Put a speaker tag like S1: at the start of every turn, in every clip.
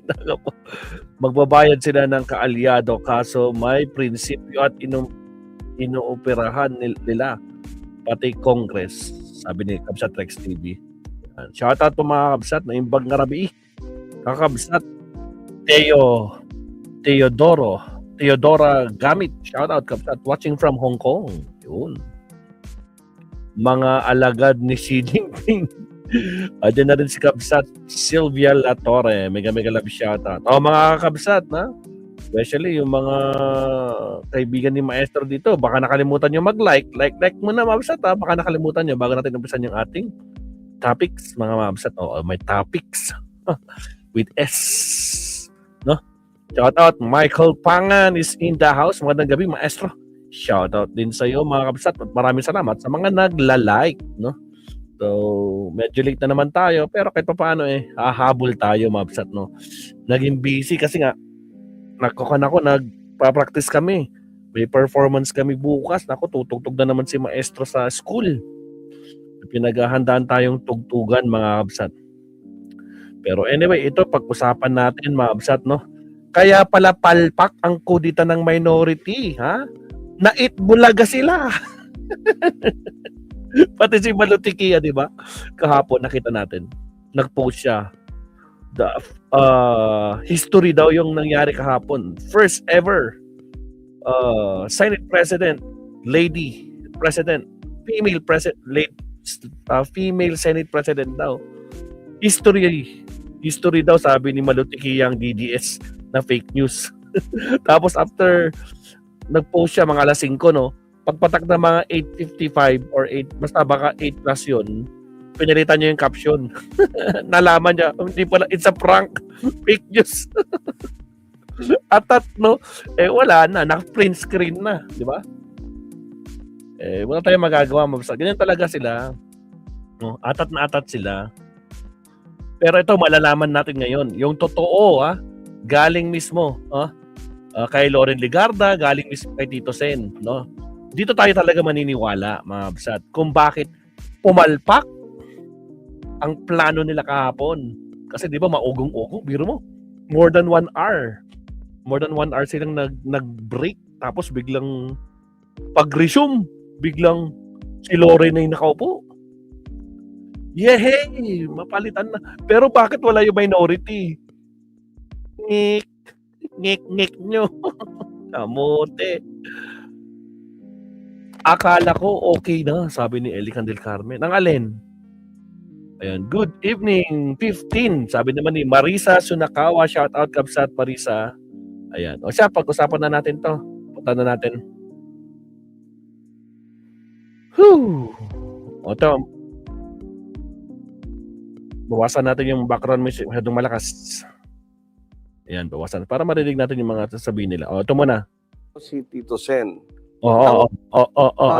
S1: Nako po. Magbabayad sila ng kaalyado kaso may prinsipyo at inuoperahan nila pati Congress, sabi ni Kabsat Rex TV. Shoutout po mga kabsat na imbag nga rabi. Kakabsat Theodora Gamit. Shoutout kabsat watching from Hong Kong. Yun. Mga alagad ni Xi Jinping. Diyan na rin si Kabsat Sylvia Latore. Mega love shoutout. Mga kabsat na. Especially yung mga kaibigan ni Maestro dito, baka nakalimutan nyo mag-like. Like muna mga kabsat ha. Baka nakalimutan nyo bago natin umpisan yung ating topics, mga mabsat. May topics with S, no? Shout out Michael Pangan is in the house. Magandang gabi, Maestro. Shout out din sa iyo, mga kabsat. At maraming salamat sa mga nagla-like, no? So, medyo late na naman tayo, pero kahit paano hahabol tayo, mga kabsat, no? Naging busy kasi nga nagpa-practice kami. May performance kami bukas. Nako, tutugtog na naman si Maestro sa school. Pinaghahandaan tayong tugtugan, mga kabsat. Pero anyway, ito pag-usapan natin, mga kabsat, no? Kaya pala palpak ang kudita ng minority, ha? Naitbulaga sila. Pati si Malutikia, di ba? Kahapon nakita natin. Nag-post siya. The history daw yung nangyari kahapon. First ever Senate President, lady President, female President, female Senate President daw. History daw, sabi ni Malutikiyang DDS na fake news. Tapos after nag-post siya mga alas 5, no? Pagpatak na mga 8:55 or 8, basta baka 8 plus yun, pinalitan niya yung caption. Nalaman niya, hindi pala, it's a prank. Fake news. Atat, no? Wala na, naka-print screen na, di ba? Wala tayong magagawa. Ganyan talaga sila. No? Atat na atat sila. Pero ito, malalaman natin ngayon. Yung totoo, galing mismo kay Loren Legarda, galing mismo kay Tito Sen. No? Dito tayo talaga maniniwala, mga absat, kung bakit pumalpak ang plano nila kahapon. Kasi di ba, maugong-ugong. Biro mo, more than 1 hour. More than 1 hour silang nag-break. Tapos biglang pag-resume, biglang si Loren na yung nakaupo. Yehey! Mapalitan na. Pero bakit wala yung minority? Ngik nyo. Kamote. Akala ko okay na, sabi ni Eli Candel Carmen. Ang alin? Ayan. Good evening, 15. Sabi naman ni Marisa Sunakawa. Shout out, Kabsat Marisa. Ayan. O siya, pag-usapan na natin to. Punta na natin. O ito. Bawasan natin yung background music. Masyadong malakas. Ayan, bawasan. Para marinig natin yung mga sasabihin nila. O, ito muna.
S2: Si Tito Sen.
S1: Ano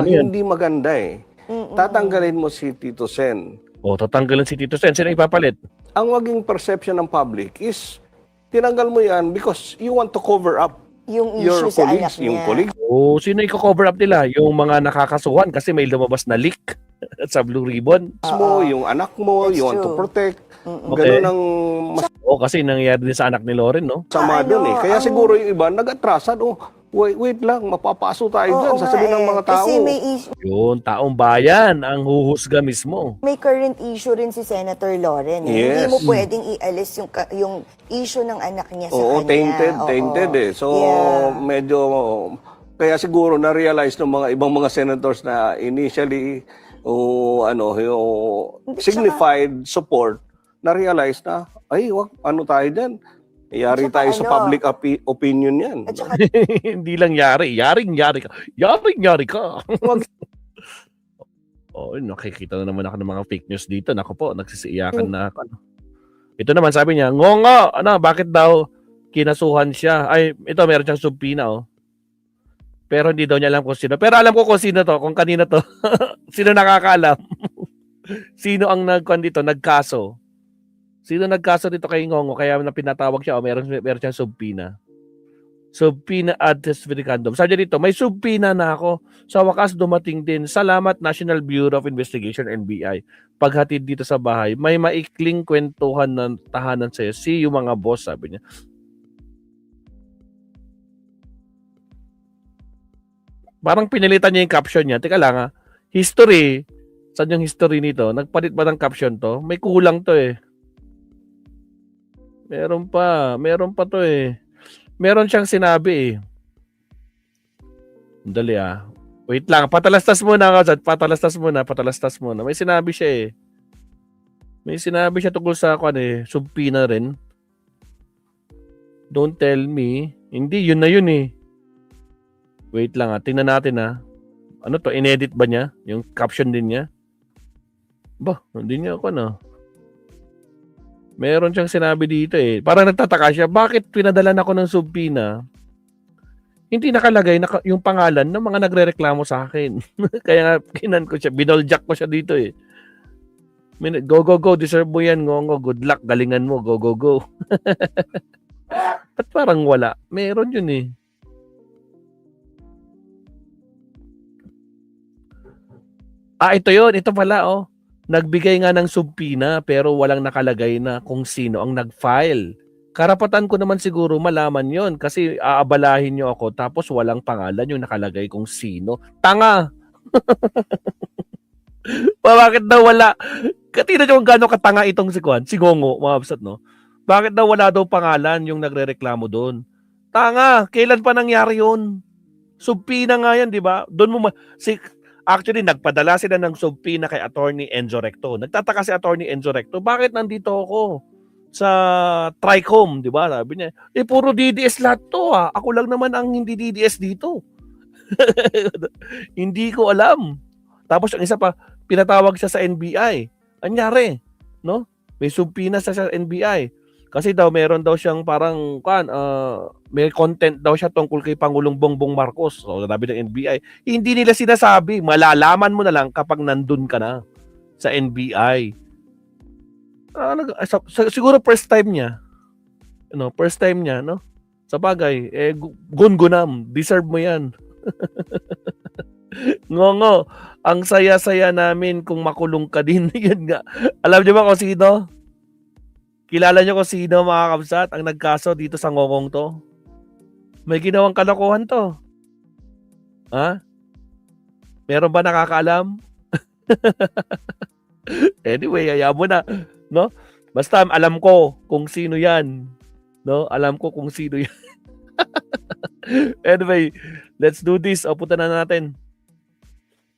S1: yan?
S2: Hindi maganda eh. Tatanggalin mo si Tito Sen.
S1: Tatanggalin si Tito Sen. Sino ipapalit?
S2: Ang maging perception ng public is tinanggal mo yan because you want to cover up
S3: yung
S2: your
S3: issue sa anak
S2: colleagues, yung
S3: niya.
S2: colleagues.
S1: Sino i-cover up nila? Yung mga nakakasuhan kasi may lumabas na leak sa Blue Ribbon.
S2: Mo, yung anak mo,
S3: That's
S2: you want to
S3: true.
S2: protect.
S1: Okay.
S2: Ganun ang
S1: Kasi nangyayari din sa anak ni Loren, no?
S2: masama dun eh. Kaya siguro yung iba nag-atrasan. Wait lang, mapapaso tayo dyan. Sasabihin ng mga tao.
S3: Kasi may issue,
S1: Yun, taong bayan ang huhusga mismo.
S3: may current issue rin si Senator Loren.
S2: Yes.
S3: Hindi mo pwedeng ialis yung issue ng anak niya sa
S2: Oo,
S3: kanya.
S2: tainted eh. So,
S3: Yeah.
S2: medyo, kaya siguro na-realize ng mga ibang mga senators na initially, signified support, na-realize na, ay, wag, ano tayo dyan? Yari
S3: At saka
S2: tayo sa public opinion yan.
S3: At saka,
S1: Hindi lang yari. Yaring-yari ka. Yaring-yari ka. Nakikita na naman ako ng mga fake news dito. Naku po, nagsisiiyakan na ako. Ito naman, sabi niya, ngongo, bakit daw kinasuhan siya? Ay, ito, meron siyang subpina, Pero hindi daw niya alam kung sino. Pero alam ko kung sino to, kung kanina to. Sino nakakaalam? Sino ang nagkaso? Sino nagkaso dito kay Ngongo kaya na pinatawag siya o meron siyang subpina? Subpoena ad testificandum. Sabi dito, may subpoena na ako. Sa wakas dumating din. Salamat National Bureau of Investigation, NBI. Paghatid dito sa bahay, may maikling kwentuhan ng tahanan sa'yo. See you mga boss, sabi niya. Parang pinilitan niya yung caption niya. Teka lang history. Saan yung history nito? Nagpalit ba ng caption to? May kulang to eh. Meron pa to eh. Meron siyang sinabi eh. Dali Wait lang, patalastas muna ako. Patalastas muna. May sinabi siya eh. May sinabi siya tungkol sa subpoena rin. Don't tell me. Hindi, yun na yun eh. Wait lang tingnan natin Ano to, inedit ba niya? Yung caption din niya? Ba, hindi niya ako Meron siyang sinabi dito eh. Parang nagtataka siya, bakit pinadalan ako ng subpoena? Hindi nakalagay yung pangalan ng mga nagrereklamo sa akin. Kaya nga, kinan ko siya, binoljak ko siya dito eh. Go, deserve mo yan, ngongo, good luck, galingan mo, go. At parang wala. Meron yun eh. Ito yun, ito pala Nagbigay nga ng subpoena pero walang nakalagay na kung sino ang nag-file. Karapatan ko naman siguro malaman yon kasi aabalahin nyo ako tapos walang pangalan yung nakalagay kung sino. Tanga! Bakit daw wala? Tingnan nyo kung gano'ng katanga itong si Gongo, mga absat, no? Bakit daw wala daw pangalan yung nagrereklamo doon? Tanga! Kailan pa nangyari yun? Subpoena nga yan, di ba? Doon mo Actually, nagpadala sila ng subpoena kay Attorney Enzo Recto. Nagtataka si Attorney Enzo Recto, bakit nandito ako sa TRICOM, di ba? Sabi niya, puro DDS lahat to Ako lang naman ang hindi DDS dito. Hindi ko alam. Tapos ang isa pa, pinatawag siya sa NBI. Anyari, no? May subpoena sa NBI. Kasi daw meron daw siyang parang may content daw siya tungkol kay Pangulong Bongbong Marcos. So, sabi ng NBI, hindi nila sinasabi. Malalaman mo na lang kapag nandun ka na sa NBI. Siguro first time niya. First time niya, no? Sa bagay, gungunam. Deserve mo yan. Ngongo, ang saya-saya namin kung makulong ka din. Yan nga. Alam niyo ba kung sino? Kilala niyo kung sino, mga kabsat, ang nagkaso dito sa ngongong to? May ginawang kalokohan to. Meron ba nakakaalam? Anyway, hayaan mo na, no? Basta alam ko kung sino 'yan, no? Alam ko kung sino 'yan. Anyway, let's do this. Punta na natin.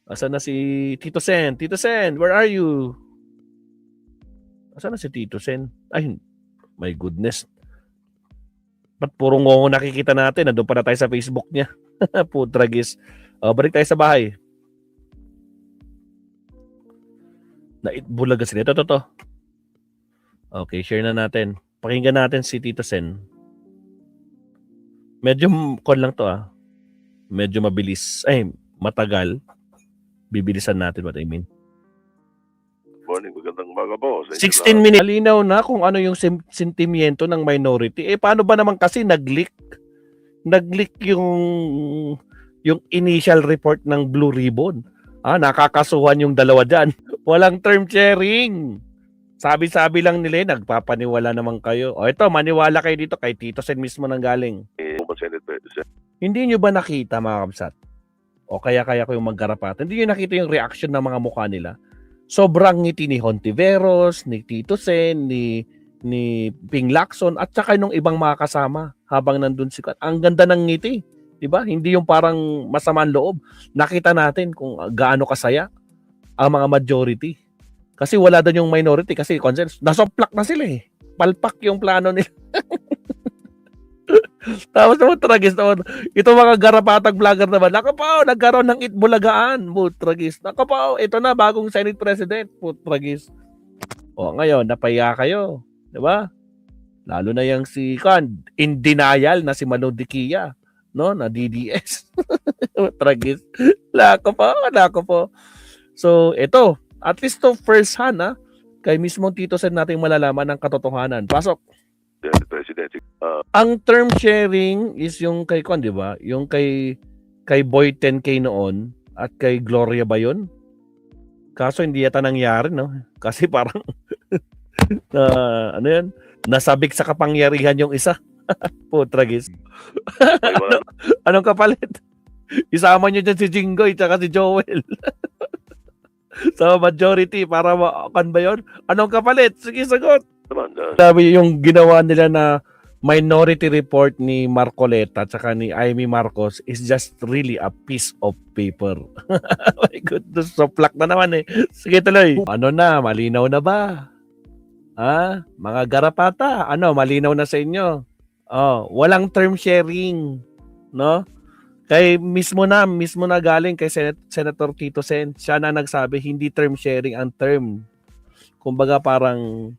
S1: Asan na si Tito Sen? Tito Sen, where are you? Asan na si Tito Sen? Ay, my goodness. Ba't puro ngongo nakikita natin? Nandun pa na tayo sa Facebook niya. Putragis. Balik tayo sa bahay. Bulaga sila. Ito. Okay, share na natin. Pakinggan natin si Tito Sen. Medyo lang to Medyo mabilis. Ay, matagal. Bibilisan natin what I mean.
S4: Morning, magandang umaga po.
S1: 16 minutes. Malinaw na kung ano yung sentimiento ng minority. Paano ba naman kasi nag-leak? Nag-leak yung initial report ng Blue Ribbon. Nakakasuhan yung dalawa dyan. Walang term sharing. Sabi-sabi lang nila, nagpapaniwala naman kayo. Ito, maniwala kayo dito kay Tito Sen mismo nang galing. Hindi nyo ba nakita, mga kabsat? O kaya ko yung magkarapat. Hindi nyo nakita yung reaction ng mga mukha nila? Sobrang ngiti ni Hontiveros, ni Tito Sen, ni Ping Lacson, at saka nung ibang mga kasama habang nandun si Kat. Ang ganda ng ngiti, di ba? Hindi yung parang masamang loob. Nakita natin kung gaano kasaya ang mga majority. Kasi wala doon yung minority kasi nasoplak na sila eh. Palpak yung plano nila. Tapos naman tragis naman. Ito mga garapatag vlogger naman. Nakapaw, nagkaroon ng itbulagaan. Tragis. Nakapaw, ito na bagong Senate President. Tragis. Ngayon, napaya kayo. Diba? Lalo na yung si in denial na si Manu Diquia. No? Na DDS. Tragis. Lako po. So, ito. At least to first hand, kay mismo Tito Sen natin malalaman ng katotohanan. Pasok.
S4: presidency.
S1: Ang term sharing is yung kay Kwan, di ba? Yung kay Boy 10K noon at kay Gloria ba yun? Kaso hindi yata nangyari, no? Kasi parang ano yan? Nasabik sa kapangyarihan yung isa. Putragis.
S4: Ay, wala na.
S1: Anong kapalit? Isama nyo dyan si Jinggoy tsaka si Joel. Sa majority para kan ba yun? Anong kapalit? Sige, sagot.
S4: Naman,
S1: Sabi yung ginawa nila na minority report ni Marcoleta tsaka ni Amy Marcos is just really a piece of paper. My goodness, so plak na naman eh. Sige tuloy. Ano na, malinaw na ba? Ha? Mga garapata, ano, malinaw na sa inyo? Oh, walang term sharing, no? Kay mismo na galing kay Senator Tito Sen. Siya na nagsabi hindi term sharing ang term. Kumbaga parang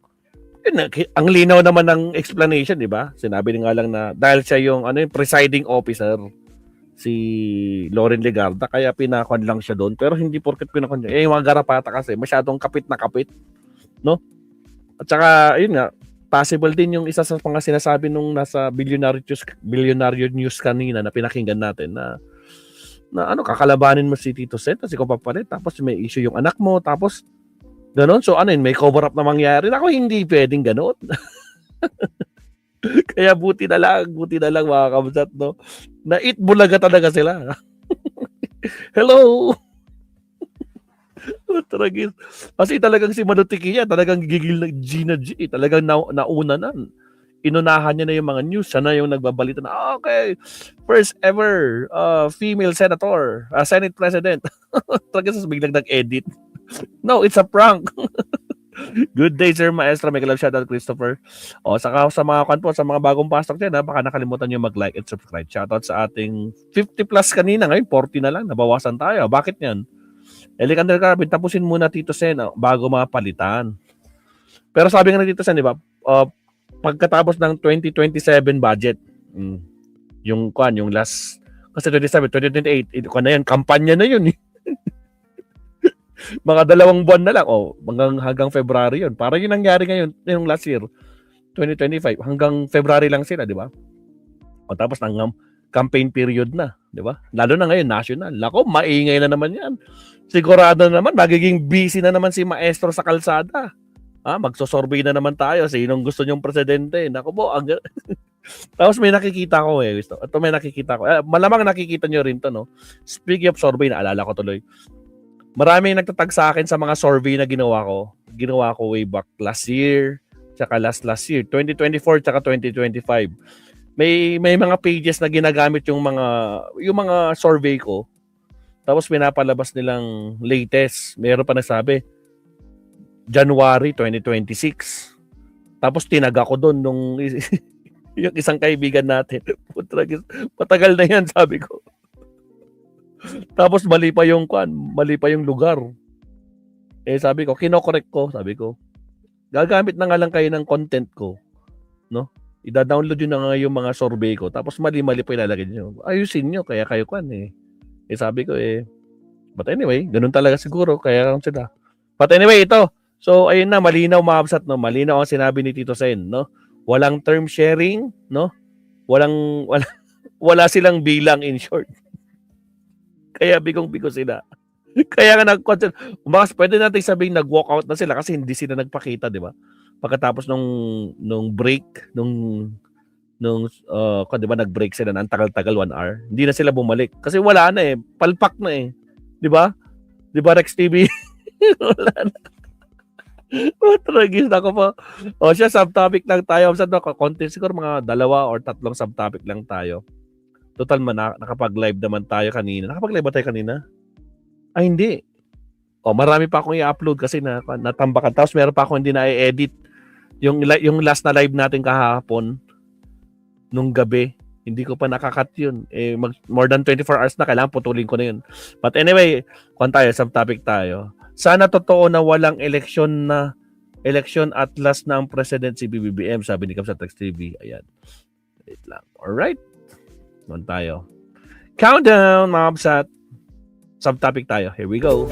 S1: ang linaw naman ng explanation, di ba? Sinabi nga lang na dahil siya yung yung presiding officer si Loren Legarda kaya pinakon lang siya doon pero hindi porket pinakon niya. Yung mga garapata kasi masyadong kapit na kapit, no? At saka ayun nga, possible din yung isa sa mga sinasabi nung nasa Billionaire News kanina na pinakinggan natin na kakalabanin mo si Tito Sen kasi kung papalit tapos may issue yung anak mo tapos ganon. So ano yun, may cover up na mangyari. Ako hindi pwedeng ganon. Kaya buti na lang mga kabsat, no? Na bulaga talaga sila. Hello! Tragis. Kasi talagang si Manutiki yan, talagang gigil na Gina G. Talagang nauna na. Inunahan niya na yung mga news. Siya na yung nagbabalita na, okay, first ever female senator, Senate President. Tragis, biglang nag-edit. No, it's a prank. Good day, Sir Maestra. May kalab shoutout, Christopher. O, saka sa mga kanpo, sa mga bagong pasok dyan, baka nakalimutan nyo mag-like and subscribe. Shoutout sa ating 50 plus kanina. Ngayon, 40 na lang. Nabawasan tayo. Bakit yan? Elikander Carabin, tapusin muna Tito Sen bago mapalitan. Pero sabi nga na Tito Sen, di ba? Pagkatapos ng 2027 budget, yung last, kasi 27, 2028, ito na yan, kampanya na yun eh. Mga 2 buwan na lang, hanggang February yun. Para yun nangyari ngayon, yung last year, 2025, hanggang February lang sila, di ba? O tapos hanggang campaign period na, di ba? Lalo na ngayon, national. Lako, maingay na naman yan. Sigurado na naman, magiging busy na naman si Maestro sa kalsada. Magsosurvey na naman tayo. Sinong gusto niyong presidente? Nako po, tapos may nakikita ko Ito may nakikita ko. Malamang nakikita niyo rin to, no? Speaking of survey, naalala ko tuloy. Maraming nagtatag sa akin sa mga survey na ginawa ko. Ginawa ko way back last year, tsaka last year, 2024 tsaka 2025. May mga pages na ginagamit yung mga survey ko. Tapos pinapalabas nilang latest. Meron pa nagsabi January 2026. Tapos tinaga ko doon nung yung isang kaibigan natin. Matagal na yan, sabi ko. Tapos mali pa yung lugar. Sabi ko, kino-correct ko, sabi ko. Gagamit na nga lang kayo ng content ko, no? Ida-download yun na nga yung mga survey ko. Tapos mali-mali pa ilalagay nyo. Ayusin nyo, kaya kayo sabi ko but anyway, ganun talaga siguro, kaya sila. But anyway, ito. So, ayun na, malinaw maabsat, no? Malinaw ang sinabi ni Tito Sen, no? Walang term sharing, no? Wala silang bilang, in short. Kaya bigong-bigo sila. Kaya nga pwede natin sabihin nag-walk out na sila kasi hindi sila nagpakita, di ba? Pagkatapos nung break, di ba nag-break sila na ang tagal-tagal 1 hour, hindi na sila bumalik. Kasi wala na palpak na Di ba? Di ba Rex TV? Wala na. Tragis na ko po. Siya, subtopic lang tayo. Content siguro mga 2 or 3 subtopic lang tayo. Total nakapag-live naman tayo kanina. Nakapag-live ba tayo kanina? Ay, hindi. Marami pa akong i-upload kasi natambakan. Tapos meron pa akong hindi na-edit. Yung last na live natin kahapon, nung gabi, hindi ko pa nakakat yun. More than 24 hours na, kailangan putulin ko na yun. But anyway, subtopic tayo. Sana totoo na walang election at last na ang president si BBM, sabi ni Kapsatex TV. Ayan. Wait lang. Alright. Doon tayo. Countdown, mga kapsat. Subtopic tayo. Here we go.